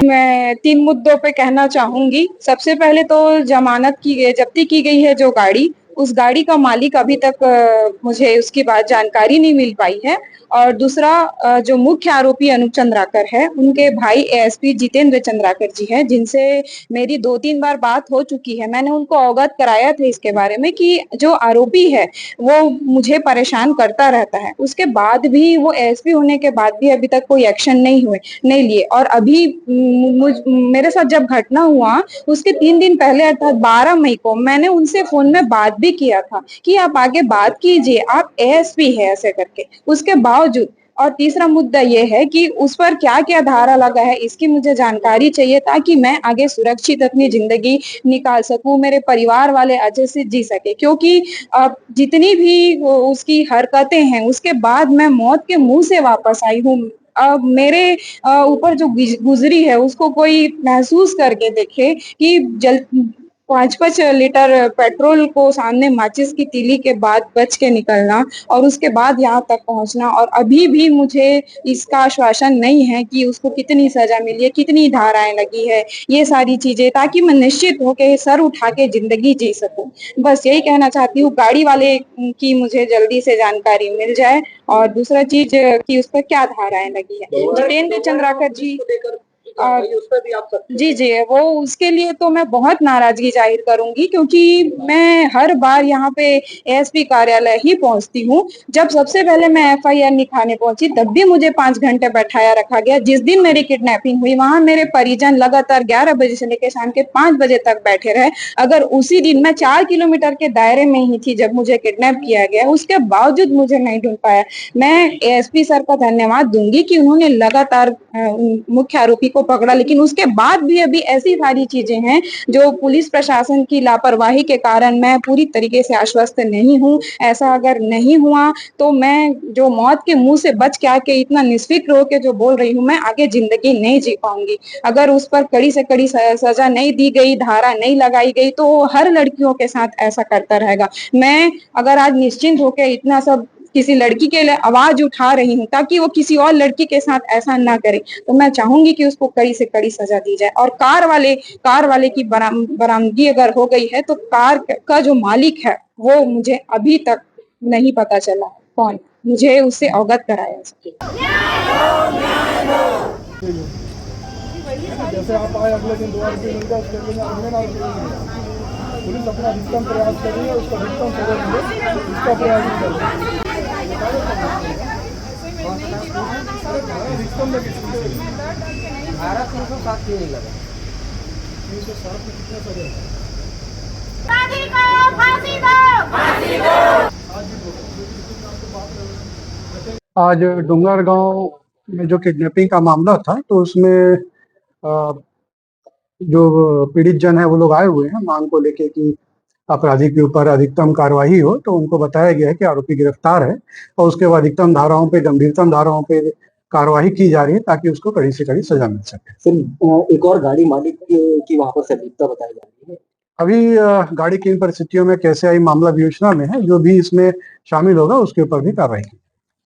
मैं 3 मुद्दों पे कहना चाहूंगी। सबसे पहले तो जब्ती की गई है जो गाड़ी, उस गाड़ी का मालिक अभी तक मुझे उसकी बात जानकारी नहीं मिल पाई है। और दूसरा, जो मुख्य आरोपी अनूप चंद्राकर है, उनके भाई एएसपी जितेंद्र चंद्राकर जी हैं, जिनसे मेरी 2-3 बार बात हो चुकी है। मैंने उनको अवगत कराया था इसके बारे में कि जो आरोपी है वो मुझे परेशान करता रहता है। उसके बाद भी वो एएसपी होने के बाद भी अभी तक कोई एक्शन नहीं लिए। और अभी मेरे साथ जब घटना हुआ उसके 3 दिन पहले अर्थात 12 मई को मैंने उनसे फोन में बात भी किया था कि आप आगे बात कीजिए, आप एएसपी है ऐसे करके। उसके बावजूद, और तीसरा मुद्दा ये है कि उस पर क्या क्या धारा लगा है इसकी मुझे जानकारी चाहिए, ताकि मैं आगे सुरक्षित अपनी जिंदगी निकाल सकूं, मेरे परिवार वाले अच्छे से जी सके। क्योंकि जितनी भी उसकी हरकतें हैं उसके बाद मैं मौत के मुंह से वापस आई हूँ। मेरे ऊपर जो गुजरी है उसको कोई महसूस करके देखे कि जल 5-5 लीटर पेट्रोल को सामने माचिस की तीली के बाद बच के निकलना और उसके बाद यहाँ तक पहुंचना, और अभी भी मुझे इसका आश्वासन नहीं है कि उसको कितनी सजा मिली है, कितनी धाराएं लगी है, ये सारी चीजें, ताकि मैं निश्चित होकर सर उठा के जिंदगी जी सकूं। बस यही कहना चाहती हूँ, गाड़ी वाले की मुझे जल्दी से जानकारी मिल जाए। और दूसरा चीज कि उस पर क्या धाराएं लगी है। जितेंद्र चंद्राकर जी, जी जी, वो उसके लिए तो मैं बहुत नाराजगी जाहिर करूंगी, क्योंकि मैं हर बार यहाँ पे एएसपी कार्यालय ही पहुंचती हूँ। जब सबसे पहले मैं एफआईआर लिखाने पहुंची तब भी मुझे 5 घंटे बैठाया रखा गया। जिस दिन मेरी किडनैपिंग हुई वहां मेरे परिजन लगातार 11 बजे से लेकर शाम के 5 बजे तक बैठे रहे। अगर उसी दिन मैं 4 किलोमीटर के दायरे में ही थी जब मुझे किडनैप किया गया, उसके बावजूद मुझे नहीं ढूंढ पाया। मैं एएसपी सर का धन्यवाद दूंगी कि उन्होंने लगातार मुख्य आरोपी को पकड़ा, लेकिन उसके बाद भी अभी ऐसी सारी चीजें हैं जो पुलिस प्रशासन की लापरवाही के कारण मैं पूरी तरीके से आश्वस्त नहीं हूँ। ऐसा अगर नहीं हुआ तो मैं जो मौत के मुंह से बच के आके इतना निस्फिक्र होकर जो बोल रही हूँ, मैं आगे जिंदगी नहीं जी पाऊंगी। अगर उस पर कड़ी से कड़ी सजा नहीं दी गई, धारा नहीं लगाई गई, तो हर लड़कियों के साथ ऐसा करता रहेगा। मैं अगर आज निश्चिंत होकर इतना सब किसी लड़की के लिए आवाज उठा रही हूँ ताकि वो किसी और लड़की के साथ ऐसा ना करे, तो मैं चाहूंगी कि उसको कड़ी से कड़ी सजा दी जाए। और कार वाले की बरामदगी अगर हो गई है तो कार का जो मालिक है वो मुझे अभी तक नहीं पता चला कौन, मुझे उससे अवगत कराया। जैसे आप आए अगले दिन 2 आरोपी मिल गए, उसके अगले अगले ना पुलिस अपना अधिकतम प्रयास कर रही है, उसका अधिकतम सजा मिले इसका प्रयास नहीं कर रही अधिकतम में 307 क्यों नहीं लगा? 307 में कितना सजा है? आज डोंगरगांव में जो किडनैपिंग का मामला था, तो उसमें जो पीड़ित जन है वो लोग आए हुए हैं मांग को लेके कि अपराधी के ऊपर अधिकतम कार्रवाई हो। तो उनको बताया गया है कि आरोपी गिरफ्तार है और उसके बाद अधिकतम धाराओं पे, गंभीरतम धाराओं पे कार्रवाई की जा रही है ताकि उसको कड़ी से कड़ी सजा मिल सके। फिर एक और गाड़ी मालिक की वहां पर संलिप्तता बताई जा रही है। अभी गाड़ी किन परिस्थितियों में कैसे आई मामला विवेचना में है, जो भी इसमें शामिल होगा उसके ऊपर भी कार्रवाई की।